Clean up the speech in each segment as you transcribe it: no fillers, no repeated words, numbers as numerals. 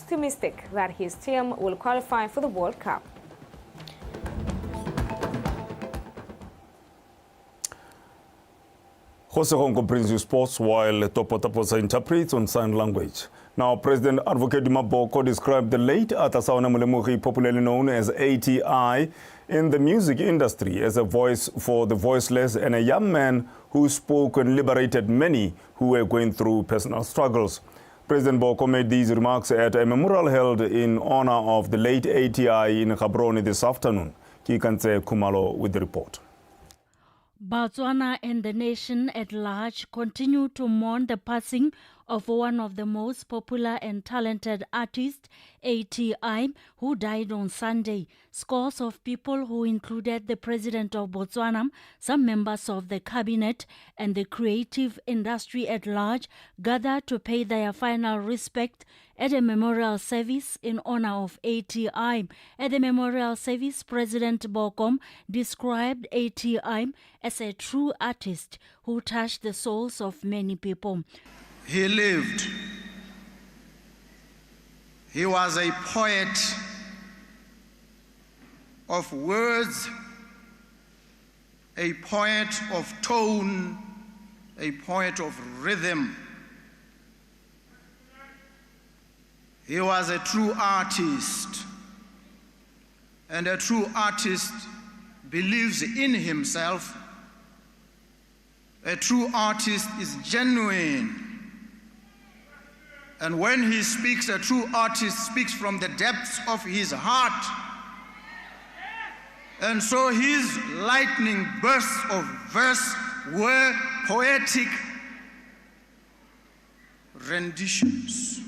optimistic that his team will qualify for the World Cup. Jose Honko brings you sports while Topo Taposa interprets on sign language. Now, President Advocate Maboko described the late Atasaona Mulemuhi, popularly known as ATI, in the music industry as a voice for the voiceless and a young man who spoke and liberated many who were going through personal struggles. President Boko made these remarks at a memorial held in honor of the late ATI in Gaborone this afternoon. Kikanse Kumalo with the report. Botswana and the nation at large continue to mourn the passing of one of the most popular and talented artists, ATI, who died on Sunday. Scores of people, who included the President of Botswana, some members of the cabinet, and the creative industry at large, gathered to pay their final respect at a memorial service in honor of ATI. At the memorial service, President Bokom described ATI as a true artist who touched the souls of many people. He lived. He was a poet of words, a poet of tone, a poet of rhythm. He was a true artist, and a true artist believes in himself. A true artist is genuine. And when he speaks, a true artist speaks from the depths of his heart. And so his lightning bursts of verse were poetic renditions.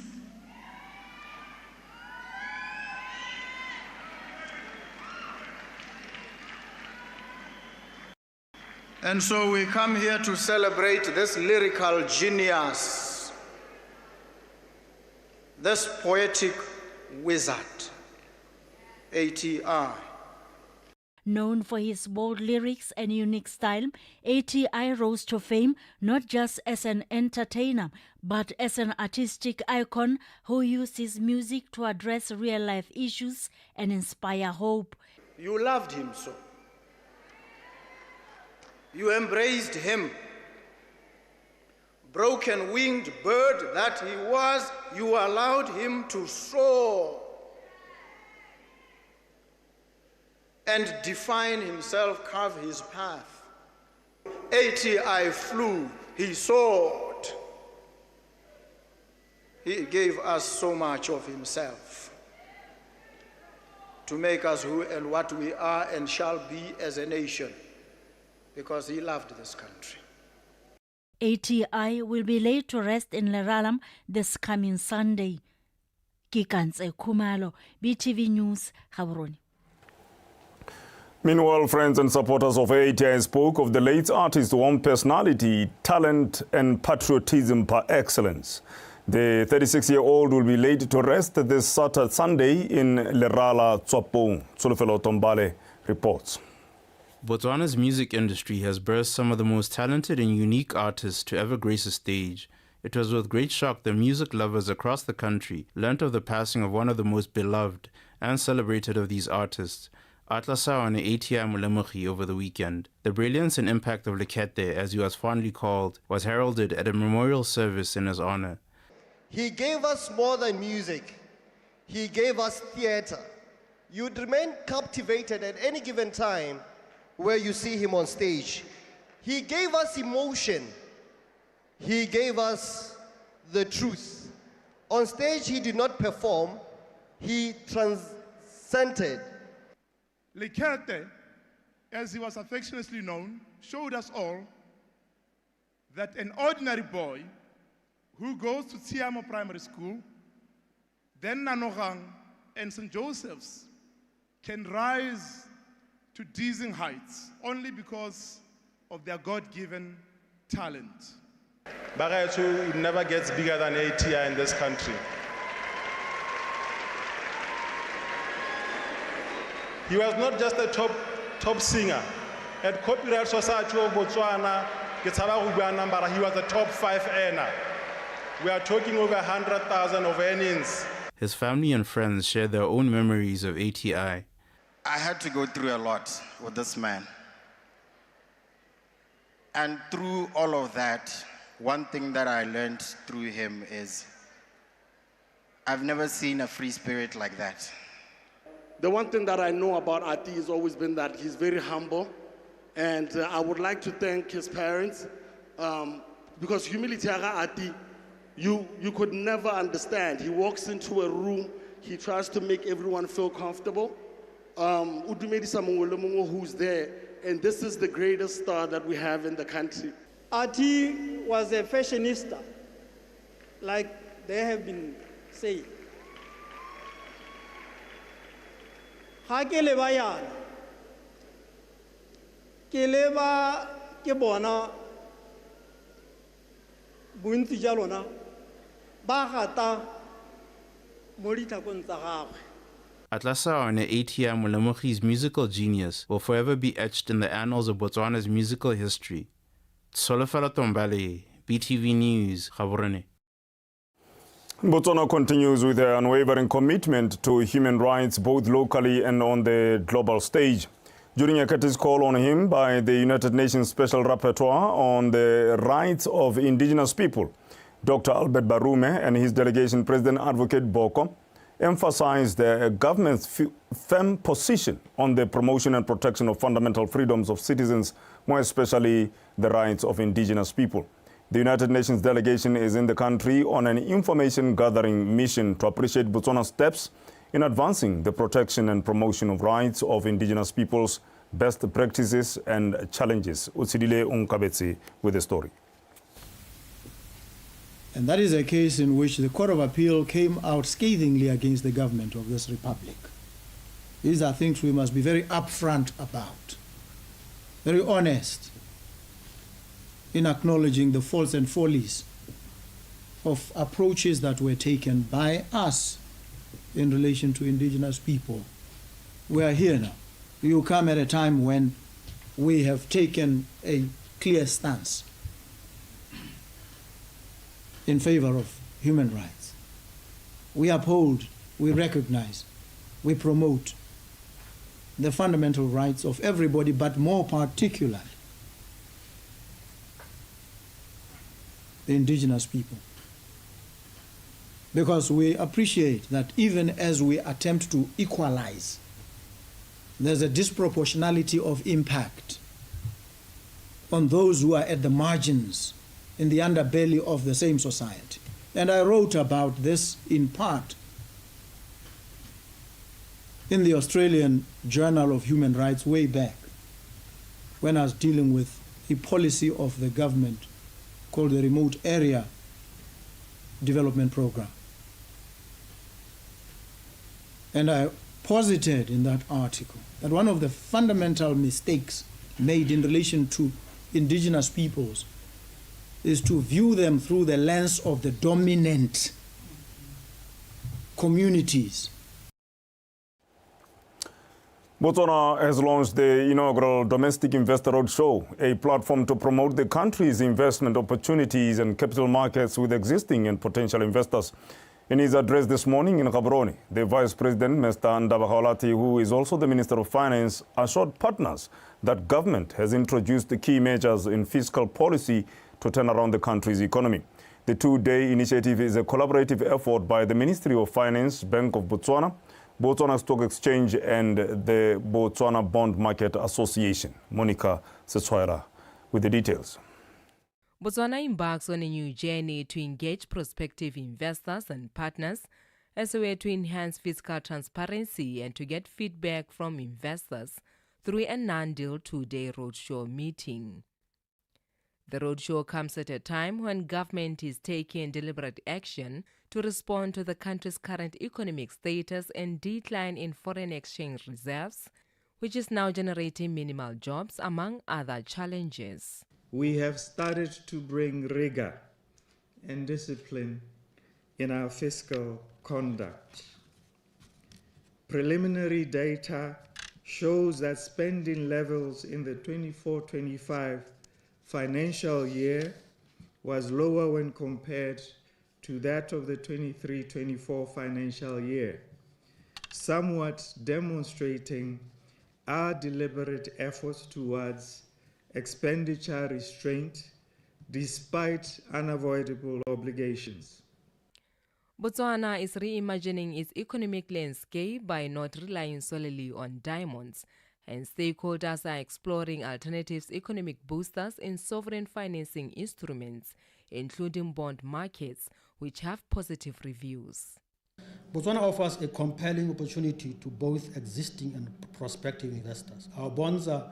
And so we come here to celebrate this lyrical genius, this poetic wizard, ATI. Known for his bold lyrics and unique style, ATI rose to fame not just as an entertainer, but as an artistic icon who used his music to address real-life issues and inspire hope. You loved him so. You embraced him. Broken-winged bird that he was, you allowed him to soar and define himself, carve his path. ATI flew, he soared. He gave us so much of himself to make us who and what we are and shall be as a nation, because he loved this country. ATI will be laid to rest in Leralam this coming Sunday. Kikanse Kumalo, Btv-News, Gaborone. Meanwhile, friends and supporters of ATI spoke of the late artist's warm personality, talent and patriotism par excellence. The 36-year-old will be laid to rest this Sunday in Lerala, Tswapong. Solofelo Tombale reports. Botswana's music industry has birthed some of the most talented and unique artists to ever grace a stage. It was with great shock that music lovers across the country learnt of the passing of one of the most beloved and celebrated of these artists, Atlasao and ATI Mulemuhi, over the weekend. The brilliance and impact of Lekete, as he was fondly called, was heralded at a memorial service in his honor. He gave us more than music. He gave us theater. You'd remain captivated at any given time where you see him on stage. He gave us emotion. He gave us the truth. On stage, he did not perform. He transcended. Lekete, as he was affectionately known, showed us all that an ordinary boy who goes to Tsiamo Primary School, then Nanogang and St. Joseph's, can rise to dizzying heights only because of their God-given talent. It never gets bigger than ATI in this country. He was not just a top singer. At Copyright Society of Botswana, he was a top 5 earner. We are talking over 100,000 of earnings. His family and friends shared their own memories of ATI. I had to go through a lot with this man. And through all of that, one thing that I learned through him is I've never seen a free spirit like that. The one thing that I know about Ati has always been that he's very humble. And I would like to thank his parents because humility Ati, you could never understand. He walks into a room, he tries to make everyone feel comfortable. Who's there, and this is the greatest star that we have in the country. Ati was a fashionista, like they have been saying. Ha ke leba yana, ke leba ke bona bontsi ja lona ba gata mo ditlhakong tsa gagwe. Atlasa and ATI Molemogi's musical genius will forever be etched in the annals of Botswana's musical history. Solofela Tombale, BTV News, Gaborone. Botswana continues with their unwavering commitment to human rights both locally and on the global stage. During a courteous call on him by the United Nations Special Rapporteur on the rights of indigenous people, Dr. Albert Barume and his delegation President Advocate Boko emphasized the government's firm position on the promotion and protection of fundamental freedoms of citizens, more especially the rights of indigenous people. The United Nations delegation is in the country on an information-gathering mission to appreciate Botswana's steps in advancing the protection and promotion of rights of indigenous peoples, best practices and challenges. Utsidile Unkabetsi with the story. And that is a case in which the Court of Appeal came out scathingly against the government of this republic. These are things we must be very upfront about, very honest in acknowledging the faults and follies of approaches that were taken by us in relation to indigenous people. We are here now. You come at a time when we have taken a clear stance in favor of human rights. We uphold, we recognize, we promote the fundamental rights of everybody, but more particularly the indigenous people. Because we appreciate that even as we attempt to equalize, there's a disproportionality of impact on those who are at the margins in the underbelly of the same society. And I wrote about this in part in the Australian Journal of Human Rights way back when I was dealing with a policy of the government called the Remote Area Development Program. And I posited in that article that one of the fundamental mistakes made in relation to indigenous peoples is to view them through the lens of the dominant communities. Botswana has launched the inaugural Domestic Investor Roadshow, a platform to promote the country's investment opportunities and capital markets with existing and potential investors. In his address this morning in Gaborone, the Vice President, Mr. Ndabakaolati, who is also the Minister of Finance, assured partners that government has introduced the key measures in fiscal policy to turn around the country's economy. The two-day initiative is a collaborative effort by the Ministry of Finance, Bank of Botswana, Botswana Stock Exchange and the Botswana Bond Market Association. Monica Setswaira with the details. Botswana embarks on a new journey to engage prospective investors and partners as a way to enhance fiscal transparency and to get feedback from investors through a non-deal two-day roadshow meeting. The roadshow comes at a time when government is taking deliberate action to respond to the country's current economic status and decline in foreign exchange reserves, which is now generating minimal jobs, among other challenges. We have started to bring rigor and discipline in our fiscal conduct. Preliminary data shows that spending levels in the 24-25 financial year was lower when compared to that of the 23-24 financial year, somewhat demonstrating our deliberate efforts towards expenditure restraint despite unavoidable obligations. Botswana is reimagining its economic landscape by not relying solely on diamonds, and stakeholders are exploring alternatives economic boosters in sovereign financing instruments, including bond markets, which have positive reviews. Botswana offers a compelling opportunity to both existing and prospective investors. Our bonds are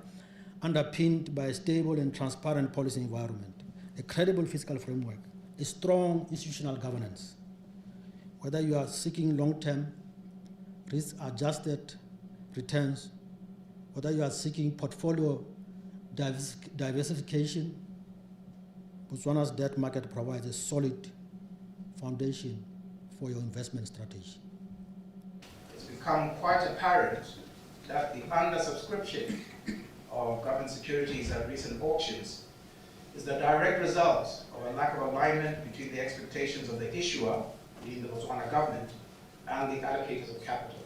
underpinned by a stable and transparent policy environment, a credible fiscal framework, a strong institutional governance. Whether you are seeking long-term, risk-adjusted returns, whether you are seeking portfolio diversification, Botswana's debt market provides a solid foundation for your investment strategy. It's become quite apparent that the undersubscription of government securities at recent auctions is the direct result of a lack of alignment between the expectations of the issuer, being the Botswana government, and the allocators of capital.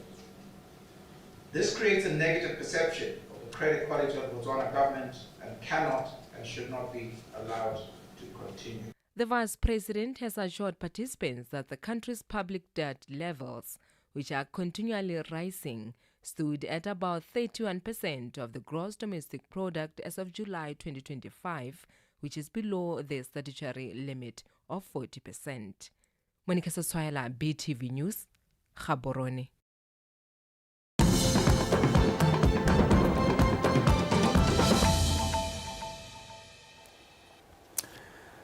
This creates a negative perception of the credit quality of the Botswana government and cannot and should not be allowed to continue. The Vice President has assured participants that the country's public debt levels, which are continually rising, stood at about 31% of the gross domestic product as of July 2025, which is below the statutory limit of 40%. Monica Saswayala, Btv News, Gaborone.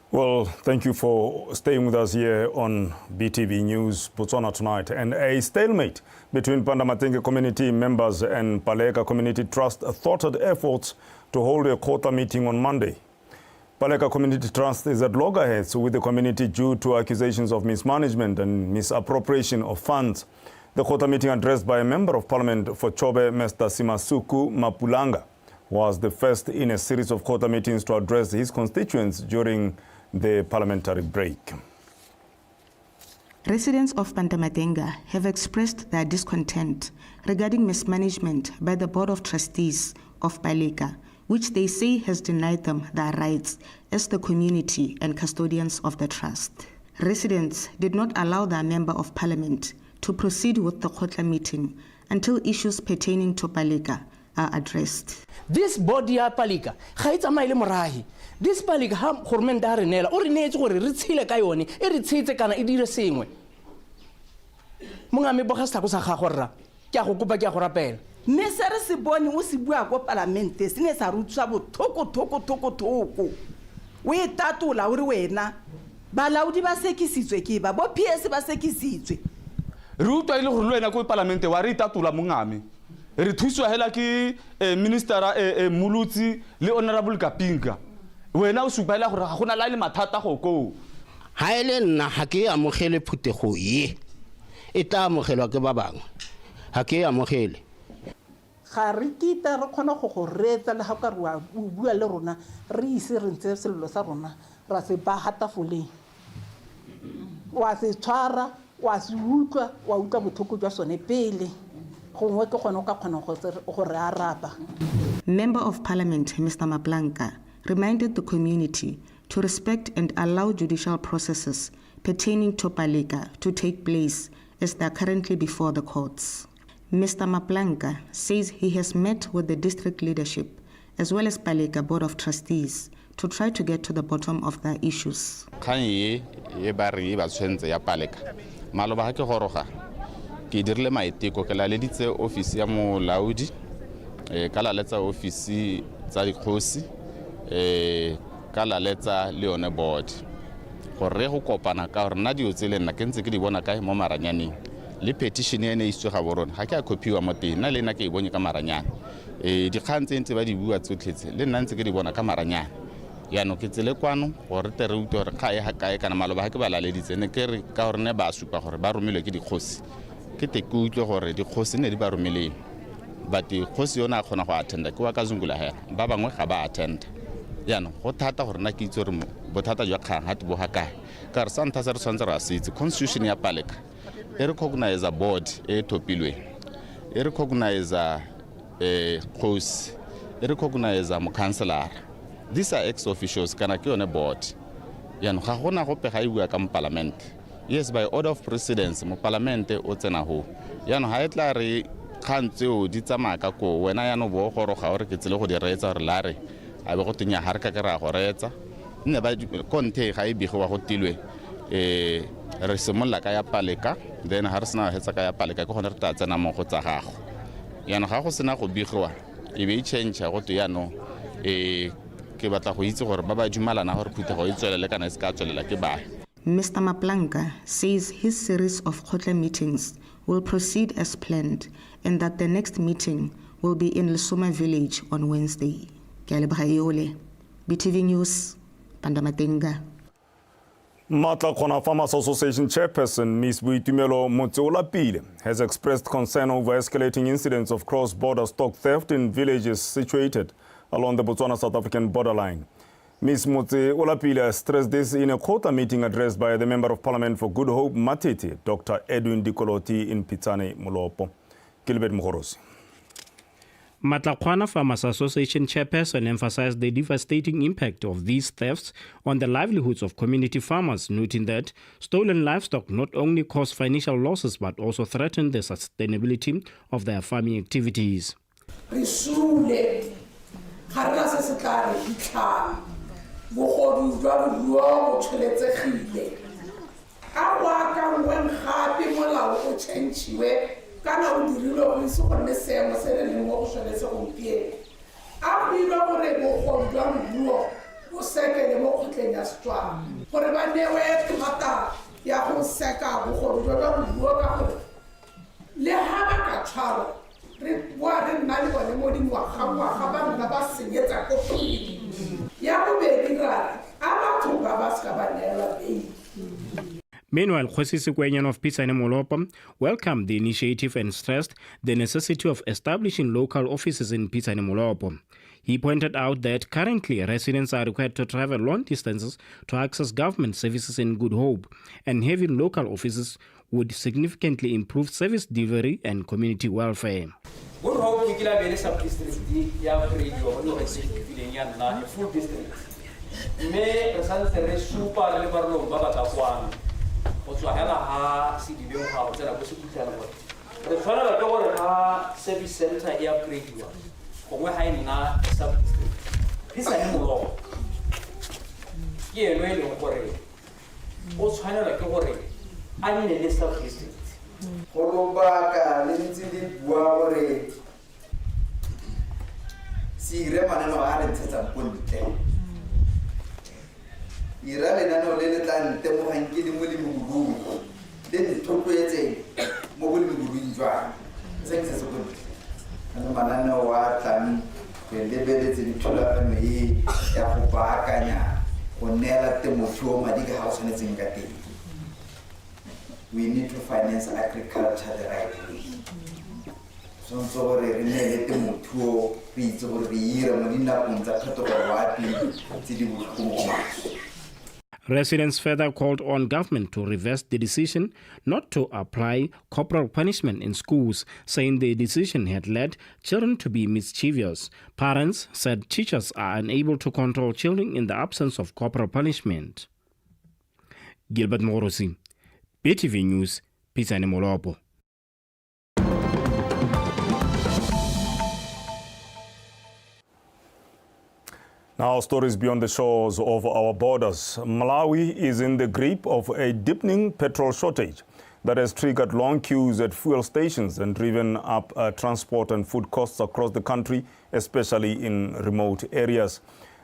Well, thank you for staying with us here on Btv News, Botswana Tonight. And a stalemate between Pandamatenga community members and Paleka Community Trust thwarted efforts to hold a quota meeting on Monday. Paleka Community Trust is at loggerheads with the community due to accusations of mismanagement and misappropriation of funds. The quota meeting, addressed by a member of parliament for Chobe, Mr. Simasuku Mapulanga, was the first in a series of quota meetings to address his constituents during the parliamentary break. Residents of Pandamatenga have expressed their discontent regarding mismanagement by the Board of Trustees of Paleka, which they say has denied them their rights as the community and custodians of the trust. Residents did not allow their Member of Parliament to proceed with the Khotla meeting until issues pertaining to Paleka are addressed. This body ya Paleka, ga e tsamaile morahi. This Paleka ha gorment a re nela, o re neetse gore re tshile ka yone, e re tshetse kana e dire sengwe. Monga me boga setako sa gago rra. Ke a go kopa ke a go rapela. Me se re se bone o se bua go parlamente se ne sa rutswa bothoko. O e tatola o re wena. Balaodi ba sekisitswe ke ba bo PS ba sekisitswe. Re utlwa ile gore le wena go parlamente wa re tatola mongame. Re thuswa hela ke ministera Mulutsi le honorable Kapinga. Wena o supela gore ga gona la le mathata go go. Ha ele nna ha ke amogele phutego ye. E tla amogelwa ke ba bangwe. Ha ke amogele. Ga re kita re khona go go retsa le ha ka re wa bua le rona re ise re ntse sello sa rona ra se ba hata foleng. Wa se tshwara wa se utlwa wa utlwa bothoko jwa sone pele. Member of Parliament Mr. Maplanka reminded the community to respect and allow judicial processes pertaining to Paleka to take place as they are currently before the courts. Mr. Maplanka says he has met with the district leadership as well as Paleka Board of Trustees to try to get to the bottom of their issues. Ke dirile maiteko ke la leditse office ya molaodi ka la letsa office tsa dikgosi ka la letsa le yone board gore go kopana ka gore nna dio tsele nna ke ntse ke di bona ka mo maranyaneng le petition ene e iswe ga borona ga ke a copywa mo teng nna le nna ke e bonye ka maranyane dikgang tse ntse ba di bua tsotlhetse le nna ntse ke di bona ka maranyane ya no ke tsele kwano gore tere uto gore ga e ha kae kana maloba ga ke ba la leditse ne ke re ka gore ne ba supa gore ba romilwe ke dikgosi ke te ke utlwe gore dikgosi ne di ba romeleng but dikgosi yona a kgona go attenda ke wa ka zungula hela ba bangwe ga ba attenda ya no go thata gore na ke itse gore bothata jwa kgang ha bo ha kae ka re santa se re tshwanetse ra se itse constitution ya Paleka e recognize a board e thopilweng e recognize kgosi e recognize mo-councilor. These are ex-officials kana ke yone board yaanong ga gona gope ga e bua ka parliament. Yes, by order of precedence mo parliament o tsena ho yaanong ha e tla re kgang tseo di tsamaya ka ko wena yaanong bo goroga gore ke tsile go di reetsa gore lare a be go tenya ha re ka ke ra go reetsa nne ba konte ga e bigiwa go tilwe re simolola ka ya Paleka then ha re sena hetsa ka ya Paleka ke gone re tla tsena mo go tsa gago yaanong ga go sena go bigiwa e be e change go to yaanong ke batla go itse gore ba ba dumalana gore phuthego e tswelele kana e se ka tswelela ke bae. Mr. Maplanka says his series of Khotle meetings will proceed as planned and that the next meeting will be in Lesoma village on Wednesday. Btv News, Pandamatenga. Matlakgona Farmers Association chairperson Ms. Boitumelo Motseolapile has expressed concern over escalating incidents of cross-border stock theft in villages situated along the Botswana-South African borderline. Ms. Motseolapile stressed this in a quota meeting addressed by the Member of Parliament for Good Hope Matete, Dr. Edwin Dikoloti in Pitsane Molopo. Gilbert Muhorosi. Matlakgona Farmers Association chairperson emphasized the devastating impact of these thefts on the livelihoods of community farmers, noting that stolen livestock not only cause financial losses but also threaten the sustainability of their farming activities. kana o dirile go se go nne seemo se le leng go tshwanetse gompieno a go dira gore bogodu jwa moruo bo sekele mo kgotleng ya Setswana gore ba newe thata ya go seka bogodu jwa moruo ka gore le ha ba ka tshwarwa re bua re nna le bone mo dingwaga ba nna ba senyetsa ko pele ya bobedi rara a batho ba ska ba neela beili. Meanwhile, Khosi Sekwenyana of Pitsane Molopo welcomed the initiative and stressed the necessity of establishing local offices in Pitsane Molopo. He pointed out that currently residents are required to travel long distances to access government services in Good Hope, and having local offices would significantly improve service delivery and community welfare. Good Hope is a sub-district a full district. Mais presente super le parlo Botswana. Botswana ha si di ha o tsela go se kutlela go. Re tshwana la go re ha service center e upgrade-wa. Gongwe ha ina sub-district. This is mo ke eno e leng gore o tshwana la go re a nne le sub-district. Go lobaka le ntse di bua gore si re manano a re tsetsa ponte. Ira le nano le tla nte mo hankele mo le mogulu le ntotwetse mo go le mogulu njwa se se bontle ana manana wa tlang le lebeletse dithulaganyo e ya go baakanya go neela temothuo madi ka ha o tshwanetseng ka teng. We need to finance agriculture the right way. So gore re neele temothuo re itse gore re ira mo dinakong tsa phetogo loapi tse di botlhoko. Residents further called on government to reverse the decision not to apply corporal punishment in schools, saying the decision had led children to be mischievous. Parents said teachers are unable to control children in the absence of corporal punishment. Gilbert Morosi, Btv News, Pitsane Molopo. Now, stories beyond the shores of our borders. Malawi is in the grip of a deepening petrol shortage that has triggered long queues at fuel stations and driven up transport and food costs across the country, especially in remote areas.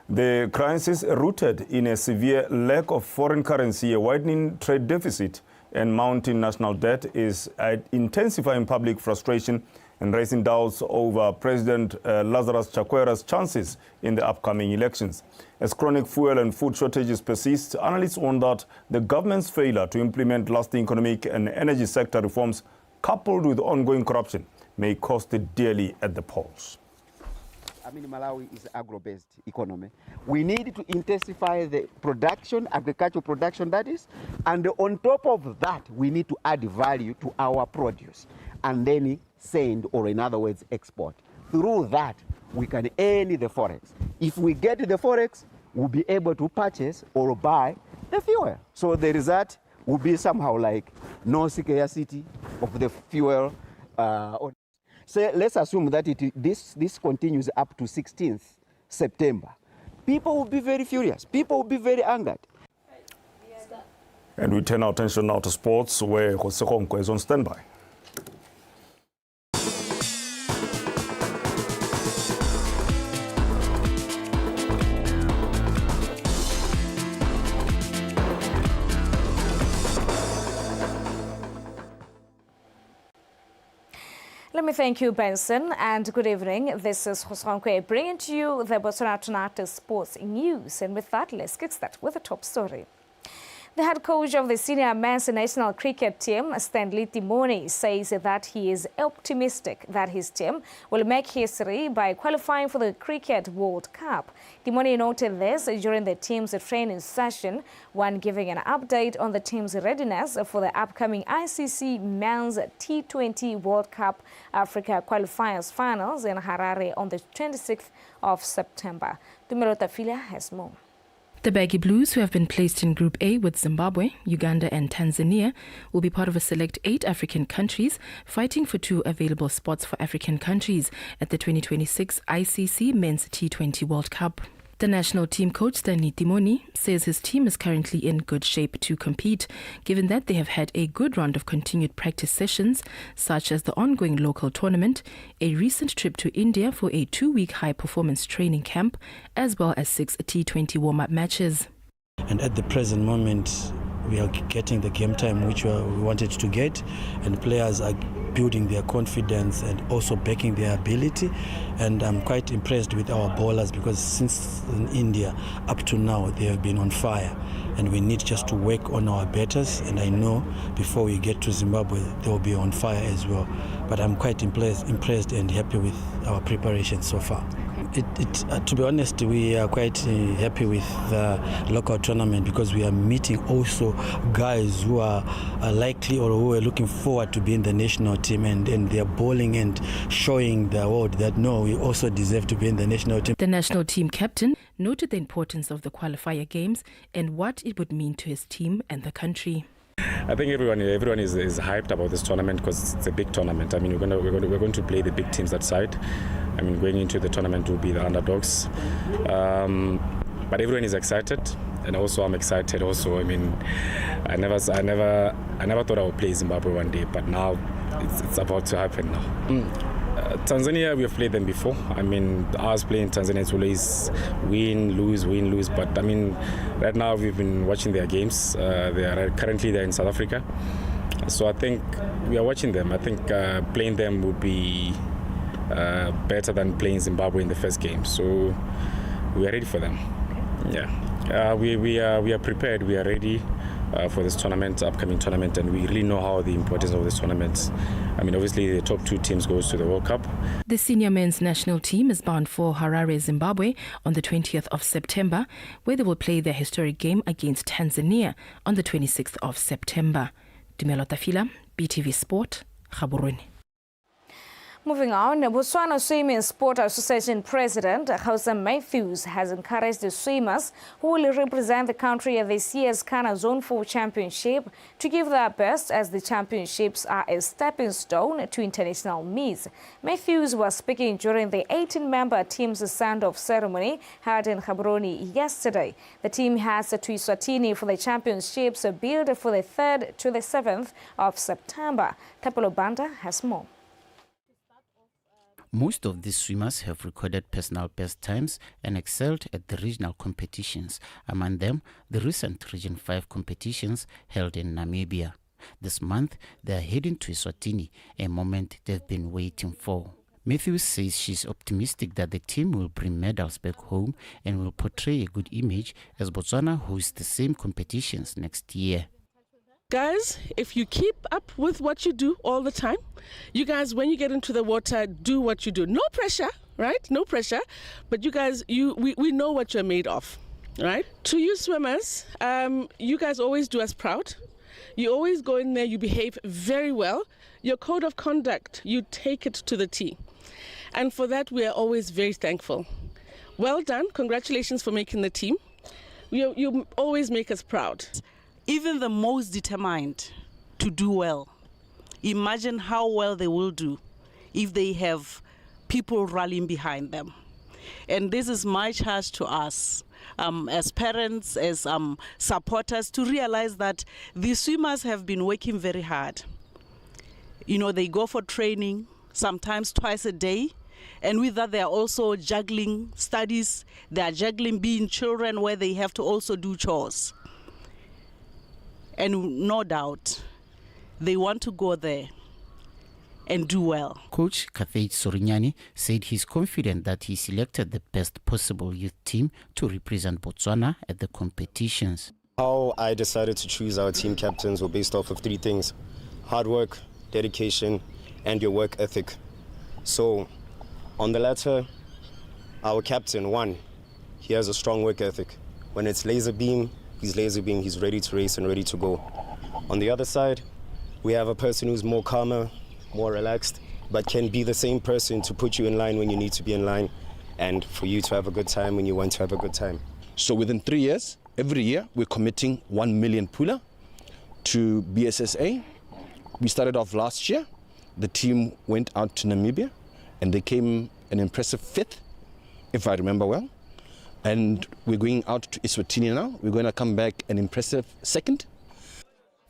The crisis, rooted in a severe lack of foreign currency, a widening trade deficit, and mounting national debt, is intensifying public frustration and raising doubts over President Lazarus Chakwera's chances in the upcoming elections. As chronic fuel and food shortages persist, analysts warn that the government's failure to implement lasting economic and energy sector reforms, coupled with ongoing corruption, may cost it dearly at the polls. Malawi is agro-based economy. We need to intensify the production, agricultural production that is, and on top of that, we need to add value to our produce and then send, or in other words, export. Through that, we can earn the forex. If we get the forex, we'll be able to purchase or buy the fuel. So the result will be somehow like no scarcity of the fuel. So let's assume that this continues up to 16th September. People will be very furious. People will be very angered. And we turn our attention now to sports, where Jose Ronco is on standby. Let me thank you, Benson, and good evening. This is Hosrankwe bringing to you the Botswana Tonight Sports News. And with that, let's get started with the top story. The head coach of the senior men's national cricket team, Stanley Timoni, says that he is optimistic that his team will make history by qualifying for the Cricket World Cup. Timoni noted this during the team's training session when giving an update on the team's readiness for the upcoming ICC Men's T20 World Cup Africa Qualifiers Finals in Harare on the 26th of September. Tumelo Tafila has more. The Baggy Blues, who have been placed in Group A with Zimbabwe, Uganda and Tanzania, will be part of a select 8 African countries fighting for 2 available spots for African countries at the 2026 ICC Men's T20 World Cup. The national team coach Stanley Timoni says his team is currently in good shape to compete, given that they have had a good round of continued practice sessions, such as the ongoing local tournament, a recent trip to India for a 2-week high-performance training camp, as well as 6 T20 warm-up matches. And at the present moment, we are getting the game time which we wanted to get, and players are building their confidence and also backing their ability. And I'm quite impressed with our bowlers, because since in India up to now they have been on fire, and we need just to work on our batters, and I know before we get to Zimbabwe they will be on fire as well. But I'm quite impressed and happy with our preparation so far. To be honest, we are quite happy with the local tournament, because we are meeting also guys who are likely or who are looking forward to be in the national team, and they are bowling and showing the world that no, we also deserve to be in the national team. The national team captain noted the importance of the qualifier games and what it would mean to his team and the country. I think everyone is hyped about this tournament, because it's a big tournament. I mean, we're going to play the big teams that side. I mean, going into the tournament will be the underdogs. But everyone is excited, and also I'm excited. Also, I mean, I never thought I would play Zimbabwe one day, but now it's about to happen now. Tanzania, we have played them before. I mean, us playing Tanzania is always win, lose. But I mean, right now we've been watching their games. They are currently there in South Africa, so I think we are watching them. I think playing them would be better than playing Zimbabwe in the first game. So we are ready for them. Yeah, we are prepared. We are ready for this tournament, upcoming tournament, and we really know how the importance of this tournament. I mean, obviously the top 2 teams goes to the World Cup. The senior men's national team is bound for Harare, Zimbabwe on the 20th of September, where they will play their historic game against Tanzania on the 26th of September. Tumelo Tafila, BTV Sport, Gaborone. Moving on, Botswana Swimming Sport Association President Jose Matthews has encouraged the swimmers who will represent the country at this year's Ghana Zone 4 Championship to give their best, as the championships are a stepping stone to international meets. Matthews was speaking during the 18-member team's send-off ceremony held in Gaborone yesterday. The team has to Eswatini for the championships billed for the 3rd to the 7th of September. Tapolo Banda has more. Most of these swimmers have recorded personal best times and excelled at the regional competitions, among them the recent Region 5 competitions held in Namibia. This month, they are heading to Eswatini, a moment they've been waiting for. Matthews says she's optimistic that the team will bring medals back home and will portray a good image as Botswana hosts the same competitions next year. Guys, if you keep up with what you do all the time, you guys, when you get into the water, do what you do. No pressure, right? No pressure, but you guys, we know what you're made of, right? To you swimmers, you guys always do us proud. You always go in there, you behave very well. Your code of conduct, you take it to the T. And for that, we are always very thankful. Well done. Congratulations for making the team. You always make us proud. Even the most determined to do well, imagine how well they will do if they have people rallying behind them. And this is my charge to us as parents, as supporters, to realize that the swimmers have been working very hard. You know, they go for training sometimes twice a day. And with that, they are also juggling studies. They are juggling being children where they have to also do chores. And no doubt, they want to go there and do well. Coach Kathej Sorinyani said he's confident that he selected the best possible youth team to represent Botswana at the competitions. How I decided to choose our team captains were based off of three things: hard work, dedication, and your work ethic. So, on the latter, our captain, one, he has a strong work ethic. When it's laser beam, he's ready to race and ready to go. On the other side, we have a person who's more calmer, more relaxed, but can be the same person to put you in line when you need to be in line and for you to have a good time when you want to have a good time. So within 3 years, every year, we're committing 1 million pula to BSSA. We started off last year. The team went out to Namibia and they came an impressive 5th, if I remember well. And we're going out to Eswatini now. We're going to come back an impressive 2nd.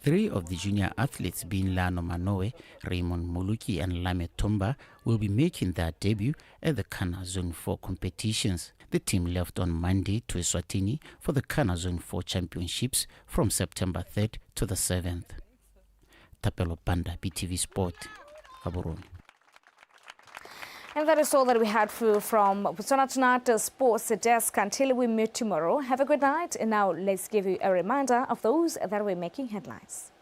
3 of the junior athletes, being Lano Manoe, Raymond Moluki and Lame Tomba, will be making their debut at the Kana Zone 4 competitions. The team left on Monday to Eswatini for the Kana Zone 4 championships from September 3rd to the 7th. Tapelo Panda, BTV Sport, Gaborone. And that is all that we had for you from Botswana Tonight Sports Desk. Until we meet tomorrow, have a good night. And now let's give you a reminder of those that were making headlines.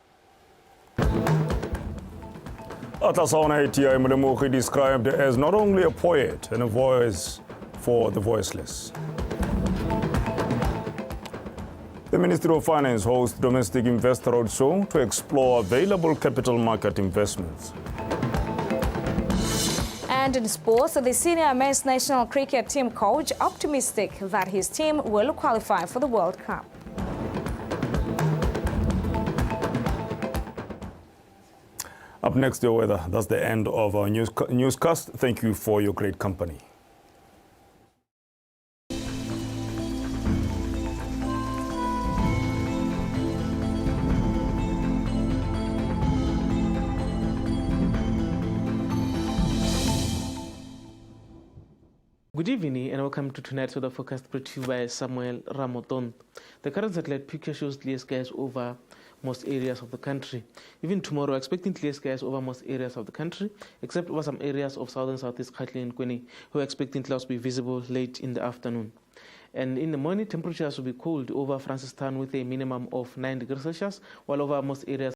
Atasaona Etiai Mulemuhi described as not only a poet and a voice for the voiceless. The Ministry of Finance hosts domestic investor roadshow to explore available capital market investments. And in sports, the senior men's national cricket team coach optimistic that his team will qualify for the World Cup. Up next, your weather. That's the end of our newscast. Thank you for your great company. Good evening and welcome to tonight's weather forecast brought to you by Samuel Ramoton. The current satellite picture shows clear skies over most areas of the country. Even tomorrow, expecting clear skies over most areas of the country, except over some areas of southern southeast Gauteng and Kweni, who are expecting clouds to be visible late in the afternoon. And in the morning, temperatures will be cold over Francistown with a minimum of 9 degrees Celsius, while over most areas